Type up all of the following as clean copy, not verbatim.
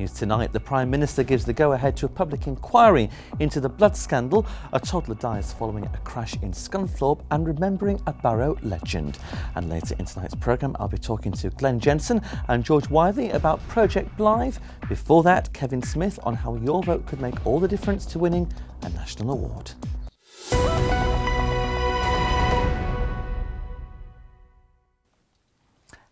news tonight. The Prime Minister gives the go-ahead to a public inquiry into the blood scandal. A toddler dies following a crash in Scunthorpe and remembering a Barrow legend. And later in tonight's programme, I'll be talking to Glenn Jensen and George Wythe about Project Blythe. Before that, Kevin Smith on how your vote could make all the difference to winning a national award.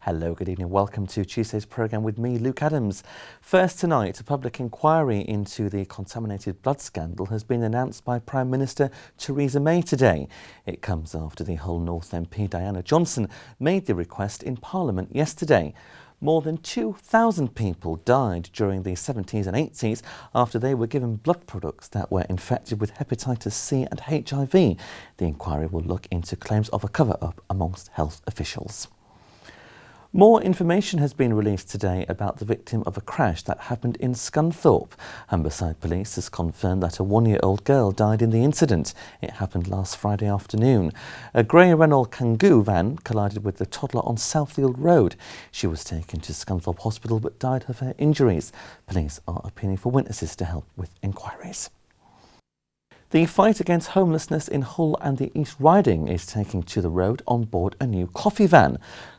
Hello, good evening. Welcome to Tuesday's programme with me, Luke Adams. First tonight, a public inquiry into the contaminated blood scandal has been announced by Prime Minister Theresa May today. It comes after the Hull North MP Diana Johnson made the request in Parliament yesterday. More than 2,000 people died during the 70s and 80s after they were given blood products that were infected with hepatitis C and HIV. The inquiry will look into claims of a cover-up amongst health officials. More information has been released today about the victim of a crash that happened in Scunthorpe. Humberside Police has confirmed that a one-year-old girl died in the incident. It happened last Friday afternoon. A grey Renault Kangoo van collided with the toddler on Southfield Road. She was taken to Scunthorpe Hospital but died of her injuries. Police are appealing for witnesses to help with inquiries. The fight against homelessness in Hull and the East Riding is taking to the road on board a new coffee van.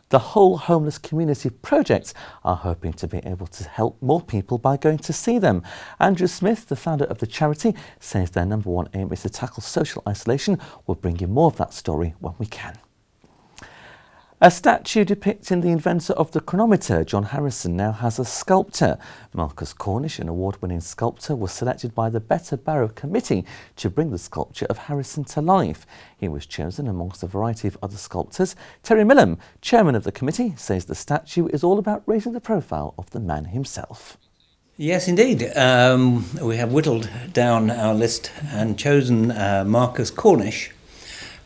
The Hull Homeless Community Projects are hoping to be able to help more people by going to see them. Andrew Smith, the founder of the charity, says their number one aim is to tackle social isolation. We'll bring you more of that story when we can. A statue depicting the inventor of the chronometer, John Harrison, now has a sculptor. Marcus Cornish, an award-winning sculptor, was selected by the Better Barrow Committee to bring the sculpture of Harrison to life. He was chosen amongst a variety of other sculptors. Terry Millam, chairman of the committee, says the statue is all about raising the profile of the man himself. Yes, indeed. We have whittled down our list and chosen Marcus Cornish,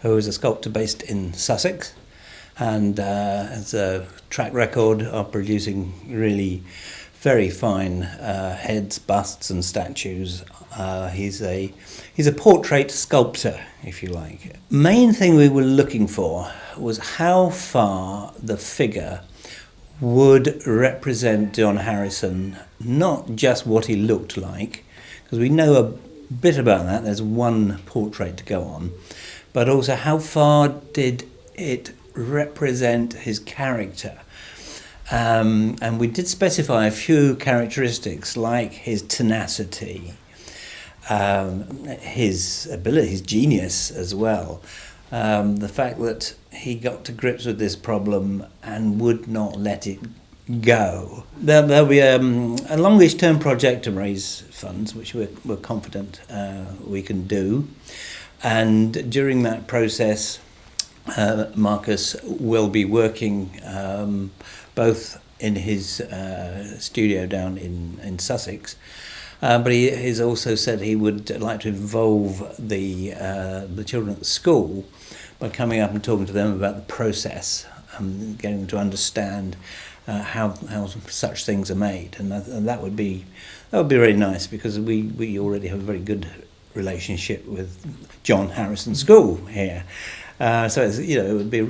who is a sculptor based in Sussex, and has a track record of producing really very fine heads, busts and statues. He's a portrait sculptor, if you like. Main thing we were looking for was how far the figure would represent John Harrison, not just what he looked like, because we know a bit about that, there's one portrait to go on, but also how far did it represent his character. And we did specify a few characteristics like his tenacity, his ability, his genius as well, the fact that he got to grips with this problem and would not let it go. There'll be a longish term project to raise funds, which we're confident we can do, and during that process Marcus will be working both in his studio down in Sussex, but he has also said he would like to involve the children at the school by coming up and talking to them about the process, getting them to understand how such things are made, and that would be really nice, because we already have a very good relationship with John Harrison School here. So it's, it would be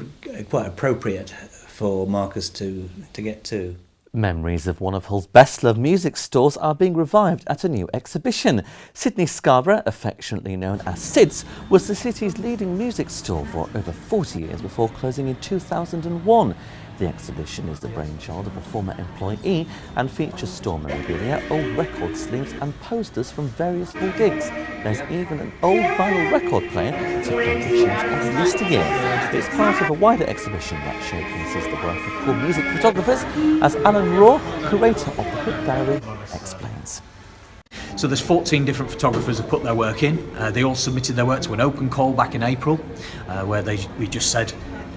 quite appropriate for Marcus to get to. Memories of one of Hull's best-loved music stores are being revived at a new exhibition. Sydney Scarborough, affectionately known as Sid's, was the city's leading music store for over 40 years before closing in 2001. The exhibition is the brainchild of a former employee and features store memorabilia, old record sleeves and posters from various Hull gigs. There's even an old vinyl record player to play the tunes of yesteryear. It's part of a wider exhibition that showcases the work of Hull music photographers, as Alan Raw, curator of the Hit Gallery, explains. So there's 14 different photographers who put their work in. They all submitted their work to an open call back in April, where we just said,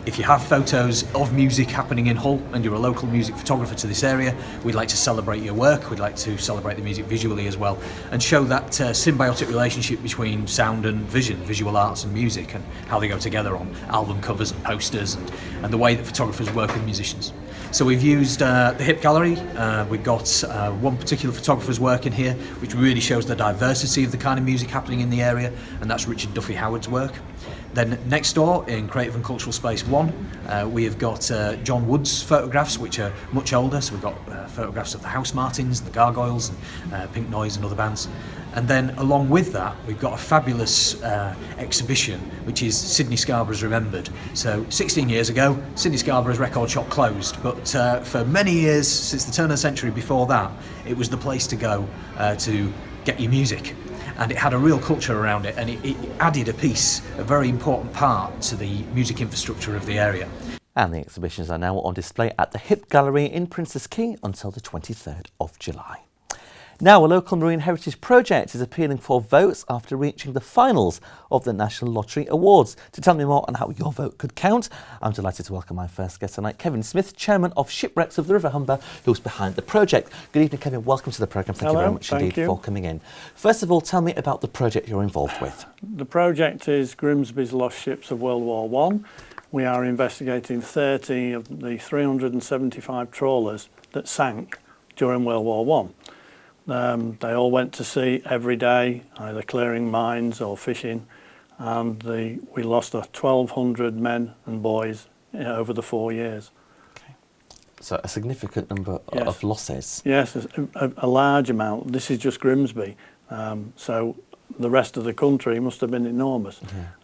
if you have photos of music happening in Hull and you're a local music photographer to this area, we'd like to celebrate your work, we'd like to celebrate the music visually as well, and show that symbiotic relationship between sound and vision, visual arts and music, and how they go together on album covers and posters, and the way that photographers work with musicians. So we've used the Hip Gallery. We've got one particular photographer's work in here which really shows the diversity of the kind of music happening in the area, and that's Richard Duffy Howard's work. Then next door in Creative and Cultural Space 1, we have got John Wood's photographs, which are much older. So we've got photographs of the House Martins, the Gargoyles, and Pink Noise and other bands. And then along with that, we've got a fabulous exhibition, which is Sydney Scarborough's Remembered. So 16 years ago, Sydney Scarborough's record shop closed, but for many years, since the turn of the century before that, it was the place to go to get your music. And it had a real culture around it, and it added a very important part to the music infrastructure of the area. And the exhibitions are now on display at the Hip Gallery in Princes Quay until the 23rd of July. Now, a local marine heritage project is appealing for votes after reaching the finals of the National Lottery Awards. To tell me more on how your vote could count, I'm delighted to welcome my first guest tonight, Kevin Smith, Chairman of Shipwrecks of the River Humber, who's behind the project. Good evening, Kevin. Welcome to the programme. Thank you very much indeed for coming in. First of all, tell me about the project you're involved with. The project is Grimsby's Lost Ships of World War One. We are investigating 30 of the 375 trawlers that sank during World War One. They all went to sea every day, either clearing mines or fishing, and we lost 1,200 men and boys over the 4 years. Okay. So a significant number of losses. Yes, a large amount. This is just Grimsby. So the rest of the country must have been enormous.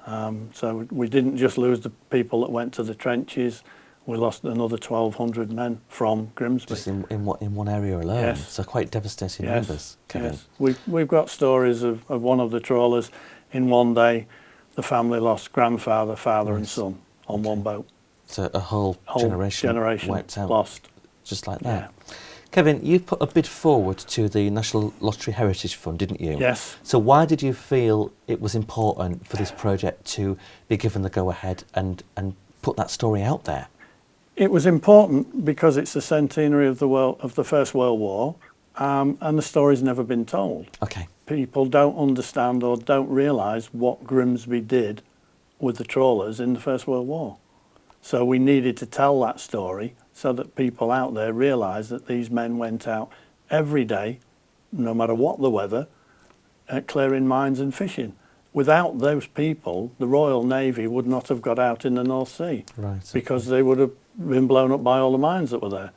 Yeah. So we didn't just lose the people that went to the trenches. We lost another 1,200 men from Grimsby. Just in one area alone? Yes. So quite devastating numbers, Kevin. Yes. We've got stories of one of the trawlers. In one day, the family lost grandfather, father and son on one boat. So a whole generation wiped out. Lost. Just like that. Yeah. Kevin, you put a bid forward to the National Lottery Heritage Fund, didn't you? Yes. So why did you feel it was important for this project to be given the go-ahead and put that story out there? It was important because it's the centenary of the First World War, and the story's never been told. Okay. People don't understand or don't realise what Grimsby did with the trawlers in the First World War. So we needed to tell that story so that people out there realise that these men went out every day, no matter what the weather, clearing mines and fishing. Without those people, the Royal Navy would not have got out in the North Sea, because they would have been blown up by all the mines that were there.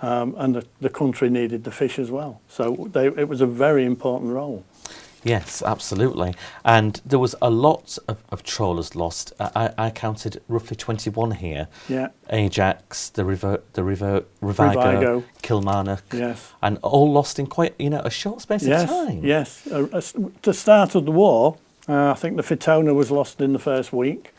And the country needed the fish as well. So it was a very important role. Yes, absolutely. And there was a lot of trawlers lost. I counted roughly 21 here. Yeah. Ajax, the Revigo, Kilmarnock. Yes. And all lost in quite a short space of time. Yes. The start of the war, I think the Fitona was lost in the first week.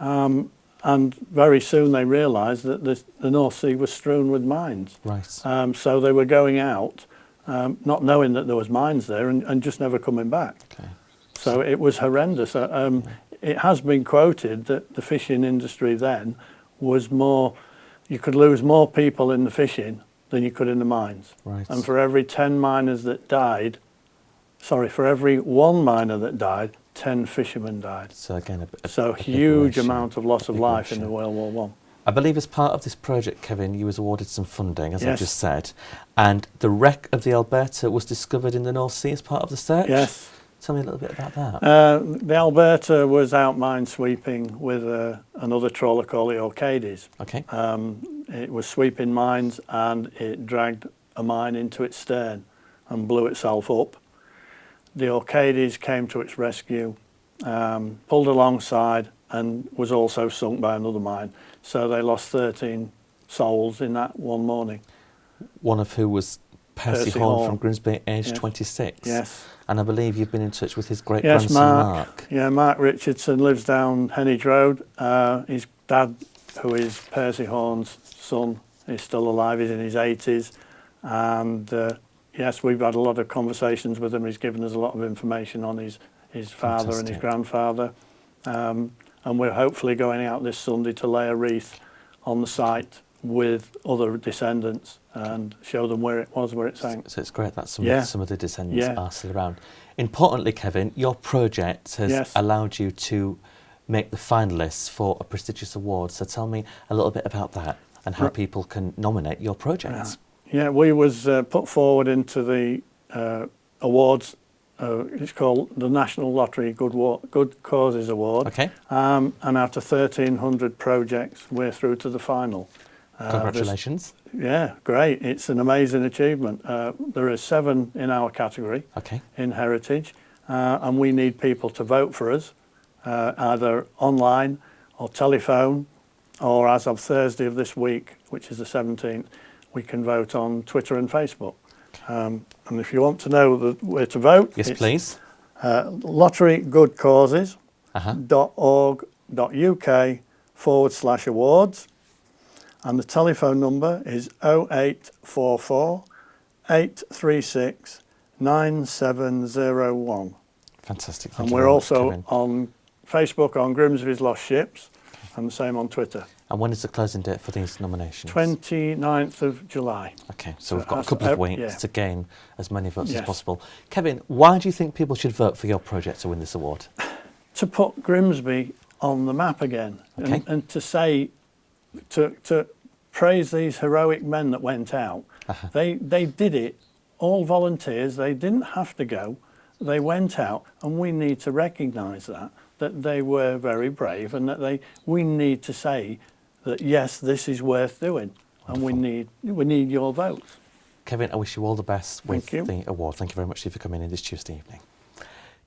And very soon they realised that the North Sea was strewn with mines. Right. So they were going out, not knowing that there was mines there, and just never coming back. Okay. So it was horrendous. It has been quoted that the fishing industry then was more, you could lose more people in the fishing than you could in the mines. Right. And for every 10 miners that died, for every one miner that died, 10 fishermen died. So again, a huge amount of loss of life in the World War One. I believe as part of this project, Kevin, you was awarded some funding, as I just said, and the wreck of the Alberta was discovered in the North Sea as part of the search. Yes. Tell me a little bit about that. The Alberta was out mine sweeping with another trawler called the Orcades. Okay. It was sweeping mines and it dragged a mine into its stern and blew itself up. The Orcades came to its rescue, pulled alongside and was also sunk by another mine. So they lost 13 souls in that one morning. One of who was Percy Horn from Grimsby, aged 26. Yes. And I believe you've been in touch with his great-grandson, Mark. Yeah, Mark Richardson lives down Heneage Road. His dad, who is Percy Horn's son, is still alive. He's in his 80s. And yes, we've had a lot of conversations with him. He's given us a lot of information on his father and his grandfather. And we're hopefully going out this Sunday to lay a wreath on the site with other descendants and show them where it sank. So it's great that some of the descendants are still around. Importantly, Kevin, your project has allowed you to make the finalists for a prestigious award. So tell me a little bit about that and how people can nominate your project. Yeah, we was put forward into the awards. It's called the National Lottery Good Causes Award. Okay. And out of 1,300 projects, we're through to the final. Congratulations. Yeah, great. It's an amazing achievement. There are 7 in our category in heritage, and we need people to vote for us, either online or telephone, or as of Thursday of this week, which is the 17th, we can vote on Twitter and Facebook. And if you want to know where to vote, yes, please. lotterygoodcauses.org.uk/awards. And the telephone number is 0844 836 9701. Fantastic. And we're also on Facebook on Grimsby's Lost Ships, and the same on Twitter. And when is the closing date for these nominations? 29th of July. Okay, so we've got a couple of weeks to gain as many votes as possible. Kevin, why do you think people should vote for your project to win this award? To put Grimsby on the map again, and to say, to praise these heroic men that went out. They did it, all volunteers. They didn't have to go. They went out, and we need to recognise that they were very brave, and that we need to say that yes, this is worth doing. Wonderful. And we need your votes. Kevin, I wish you all the best with the award. Thank you very much for coming in this Tuesday evening.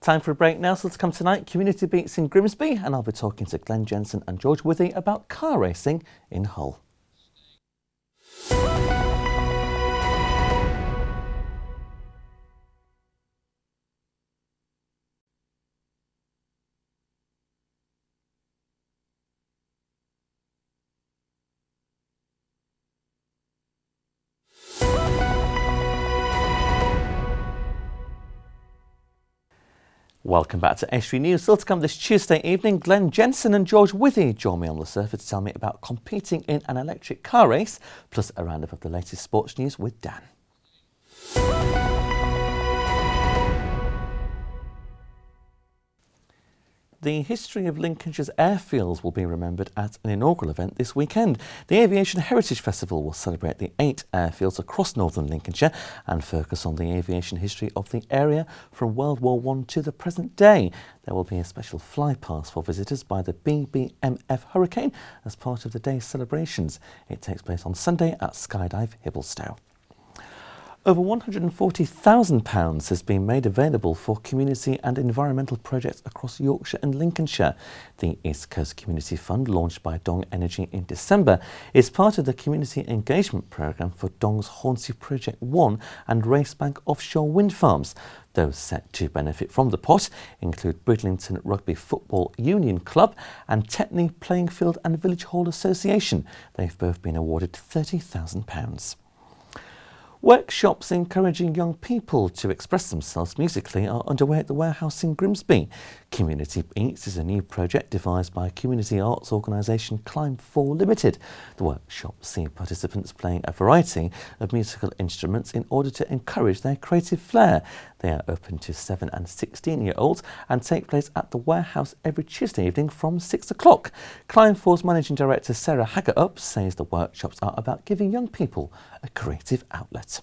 Time for a break now. So to come tonight, Community Beats in Grimsby, and I'll be talking to Glenn Jensen and George Withy about car racing in Hull. Welcome back to Estuary News. Still to come this Tuesday evening, Glenn Jensen and George Withy join me on the surface to tell me about competing in an electric car race, plus a roundup of the latest sports news with Dan. The history of Lincolnshire's airfields will be remembered at an inaugural event this weekend. The Aviation Heritage Festival will celebrate the 8 airfields across northern Lincolnshire and focus on the aviation history of the area from World War I to the present day. There will be a special fly-past for visitors by the BBMF Hurricane as part of the day's celebrations. It takes place on Sunday at Skydive Hibblestow. Over £140,000 has been made available for community and environmental projects across Yorkshire and Lincolnshire. The East Coast Community Fund, launched by Dong Energy in December, is part of the community engagement programme for Dong's Hornsea Project 1 and Racebank offshore wind farms. Those set to benefit from the pot include Bridlington Rugby Football Union Club and Tetney Playing Field and Village Hall Association. They've both been awarded £30,000. Workshops encouraging young people to express themselves musically are underway at the Warehouse in Grimsby. Community Beats is a new project devised by community arts organisation Climb 4 Limited. The workshops see participants playing a variety of musical instruments in order to encourage their creative flair. They are open to 7 and 16-year-olds and take place at the Warehouse every Tuesday evening from 6 o'clock. Climb 4's Managing Director Sarah Haggerup says the workshops are about giving young people a creative outlet.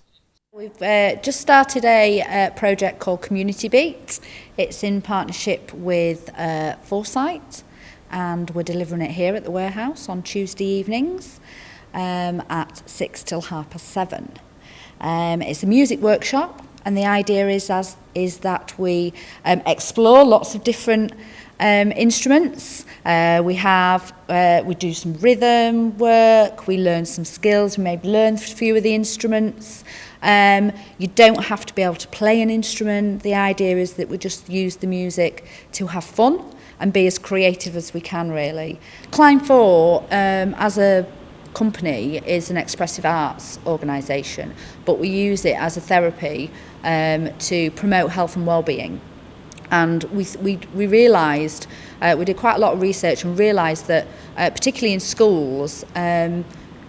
We've just started a project called Community Beats. It's in partnership with Foresight, and we're delivering it here at the Warehouse on Tuesday evenings at 6 till 7:30. It's a music workshop, and the idea is that we explore lots of different instruments. We do some rhythm work, we learn some skills, we maybe learn a few of the instruments. You don't have to be able to play an instrument. The idea is that we just use the music to have fun and be as creative as we can, really. Climb 4, as a company, is an expressive arts organisation, but we use it as a therapy to promote health and well-being. And we realised, we did quite a lot of research and realised that, particularly in schools, the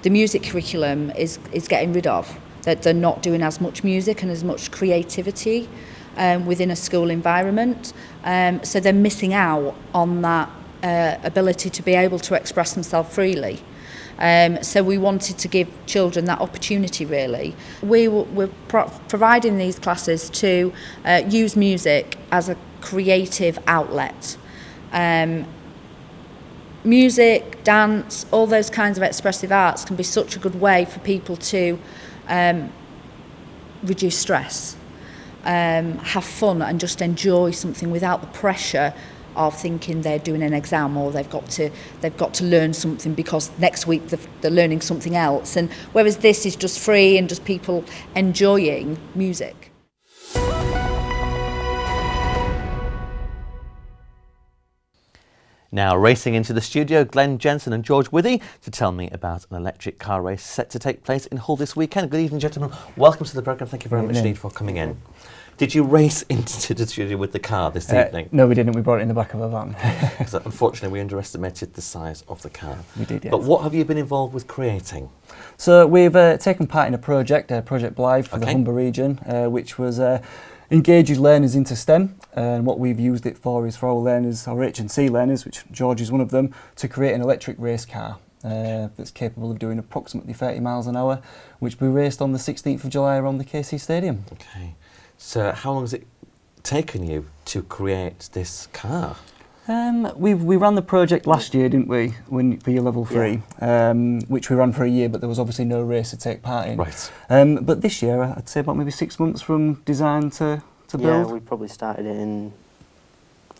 music curriculum is getting rid of. That they're not doing as much music and as much creativity within a school environment. So they're missing out on that ability to be able to express themselves freely. So we wanted to give children that opportunity, really. We're providing these classes to use music as a creative outlet. music, dance, all those kinds of expressive arts can be such a good way for people to reduce stress, have fun and just enjoy something without the pressure of thinking they're doing an exam or they've got to learn something because next week they're learning something else. And whereas this is just free and just people enjoying music. Now racing into the studio, Glenn Jensen and George Withy to tell me about an electric car race set to take place in Hull this weekend. Good evening, gentlemen. Welcome to the programme. Thank you very much indeed for coming in. Did you race into the studio with the car this evening? No, we didn't. We brought it in the back of a van. Unfortunately, we underestimated the size of the car. We did, yes. But what have you been involved with creating? So we've taken part in a project, Project Blythe for the Humber region, which was engages learners into STEM. And what we've used it for is for our learners, our H&C learners, which George is one of them, to create an electric race car that's capable of doing approximately 30 miles an hour, which we raced on the 16th of July around the KC Stadium. Okay. So how long has it taken you to create this car? We ran the project last year, didn't we, for your level 3, which we ran for a year, but there was obviously no race to take part in. Right. But this year, I'd say about maybe 6 months from design to build. Yeah, we probably started it in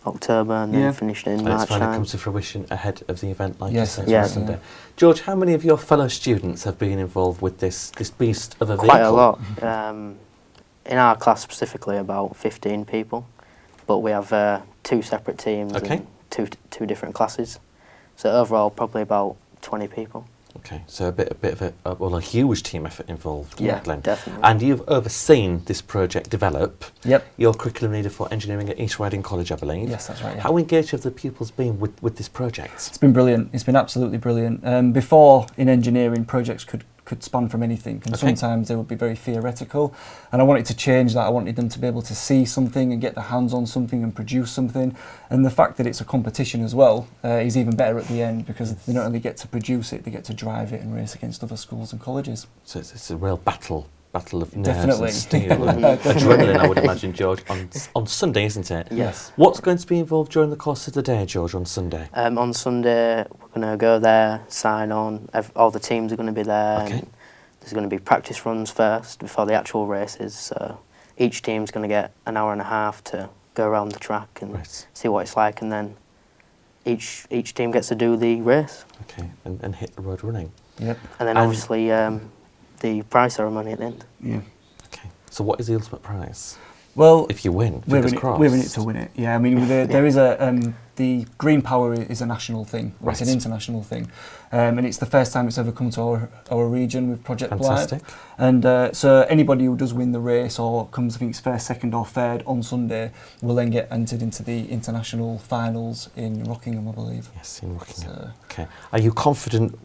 October and then finished it in March. It's finally come to fruition ahead of the event, like you said, on Sunday. George, how many of your fellow students have been involved with this beast of a vehicle? Quite a lot. In our class specifically, about 15 people, but we have 2 separate teams and two different classes. So overall, probably about 20 people. Okay, so a bit of a huge team effort involved. Yeah, Glenn. definitely. And you've overseen this project develop. Yep. You're curriculum leader for engineering at East Riding College, I believe. Yes, that's right. Yeah. How engaged have the pupils been with this project? It's been brilliant. It's been absolutely brilliant. Before, in engineering, projects could span from anything, and sometimes they would be very theoretical, and I wanted to change that. I wanted them to be able to see something and get their hands on something and produce something, and the fact that it's a competition as well is even better at the end, because they not only get to produce it, they get to drive it and race against other schools and colleges. So it's a real battle of nerves Definitely. and steel and adrenaline, I would imagine, George, on Sunday, isn't it? Yes. What's going to be involved during the course of the day, George, on Sunday? On Sunday, we're going to go there, sign on. All the teams are going to be there. Okay. And there's going to be practice runs first before the actual races. So each team's going to get an hour and a half to go around the track and see what it's like, and then each team gets to do the race. Okay, and hit the road running. Yep. And then obviously the prize ceremony at the end. Yeah. Okay. So what is the ultimate prize? Well, If you win, we're fingers in crossed. it to win it. Yeah, I mean, there is the Green Power is a national thing. It's an international thing, and it's the first time it's ever come to our region with Project Fantastic. Blythe. And so anybody who does win the race or comes, I think it's first, second, or third on Sunday, will then get entered into the international finals in Rockingham, I believe. Yes, in Rockingham. Okay. Are you confident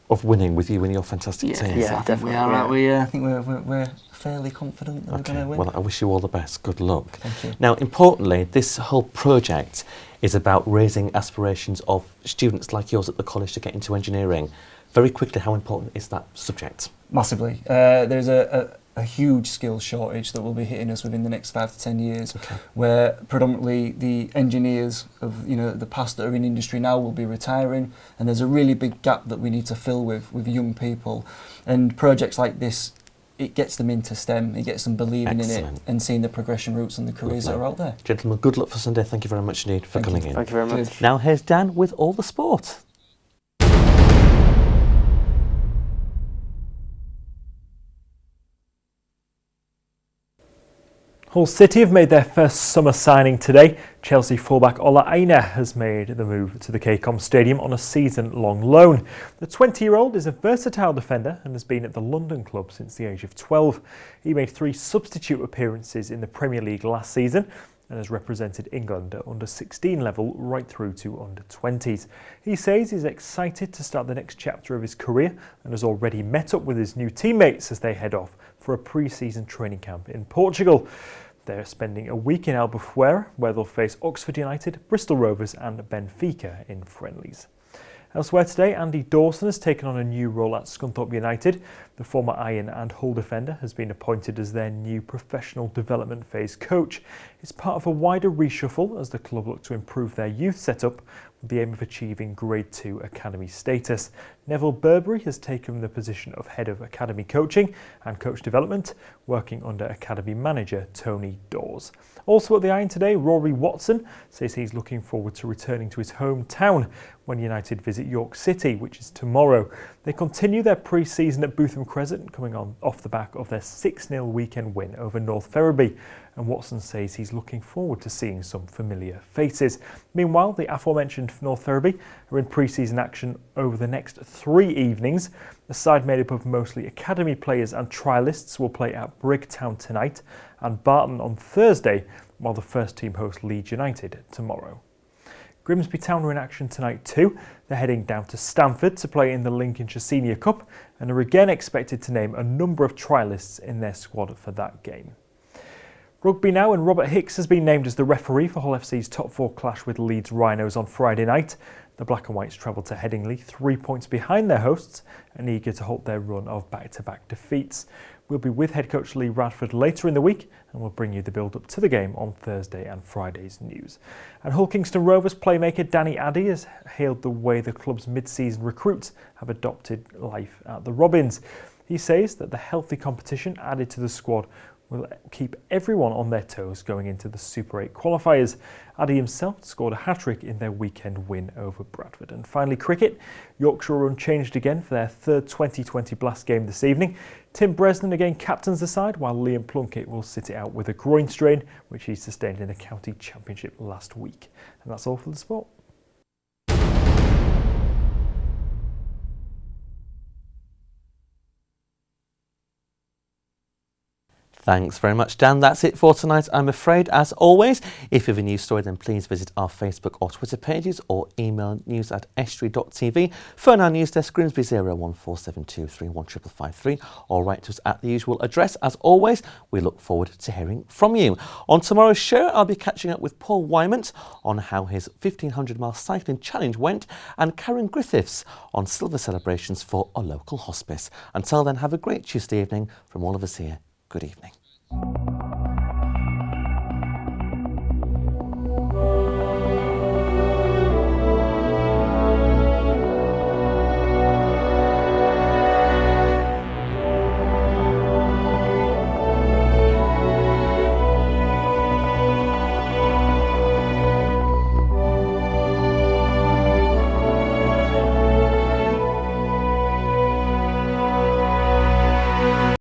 of winning with you and your fantastic team? Yeah, definitely. We are, aren't we? I think we're fairly confident that we're going to win. Well, I wish you all the best. Good luck. Thank you. Now, importantly, this whole project is about raising aspirations of students like yours at the college to get into engineering. Very quickly, how important is that subject? Massively. There's a huge skills shortage that will be hitting us within the next 5 to 10 years, where predominantly the engineers of the past that are in industry now will be retiring, and there's a really big gap that we need to fill with young people. And projects like this, it gets them into STEM, it gets them believing in it and seeing the progression routes and the careers that are out there. Gentlemen, good luck for Sunday. Thank you very much indeed for coming in. Thank you very much. Now here's Dan with all the sport. Hull City have made their first summer signing today. Chelsea fullback Ola Aina has made the move to the KCOM Stadium on a season-long loan. The 20-year-old is a versatile defender and has been at the London club since the age of 12. He made 3 substitute appearances in the Premier League last season and has represented England at under-16 level right through to under-20s. He says he's excited to start the next chapter of his career and has already met up with his new teammates as they head off for a pre-season training camp in Portugal. They're spending a week in Albufeira, where they'll face Oxford United, Bristol Rovers and Benfica in friendlies. Elsewhere today, Andy Dawson has taken on a new role at Scunthorpe United. The former Iron and Hull defender has been appointed as their new professional development phase coach. It's part of a wider reshuffle as the club look to improve their youth setup with the aim of achieving Grade 2 Academy status. Neville Burberry has taken the position of Head of Academy Coaching and Coach Development, working under Academy Manager Tony Dawes. Also at the Iron today, Rory Watson says he's looking forward to returning to his hometown when United visit York City, which is tomorrow. They continue their pre-season at Bootham Crescent, coming on off the back of their 6-0 weekend win over North Ferriby. And Watson says he's looking forward to seeing some familiar faces. Meanwhile, the aforementioned North Ferriby are in pre-season action over the next 3 evenings. The side made up of mostly academy players and trialists will play at Brigtown tonight and Barton on Thursday, while the first team host Leeds United tomorrow. Grimsby Town are in action tonight too. They're heading down to Stamford to play in the Lincolnshire Senior Cup and are again expected to name a number of trialists in their squad for that game. Rugby now, and Robert Hicks has been named as the referee for Hull FC's top 4 clash with Leeds Rhinos on Friday night. The Black and Whites travel to Headingley 3 points behind their hosts and eager to halt their run of back-to-back defeats. We'll be with head coach Lee Radford later in the week and we'll bring you the build-up to the game on Thursday and Friday's news. And Hull Kingston Rovers playmaker Danny Addy has hailed the way the club's mid-season recruits have adopted life at the Robins. He says that the healthy competition added to the squad will keep everyone on their toes going into the Super 8 qualifiers. Addy himself scored a hat-trick in their weekend win over Bradford. And finally, cricket. Yorkshire are unchanged again for their third 2020 Blast game this evening. Tim Bresnan again captains the side, while Liam Plunkett will sit it out with a groin strain, which he sustained in the county championship last week. And that's all for the sport. Thanks very much, Dan. That's it for tonight, I'm afraid. As always, if you have a news story, then please visit our Facebook or Twitter pages or email news@estuary.tv. Phone our news desk, Grimsby 01472315553, or write to us at the usual address. As always, we look forward to hearing from you. On tomorrow's show, I'll be catching up with Paul Wymont on how his 1500-mile cycling challenge went, and Karen Griffiths on silver celebrations for a local hospice. Until then, have a great Tuesday evening from all of us here. Good evening.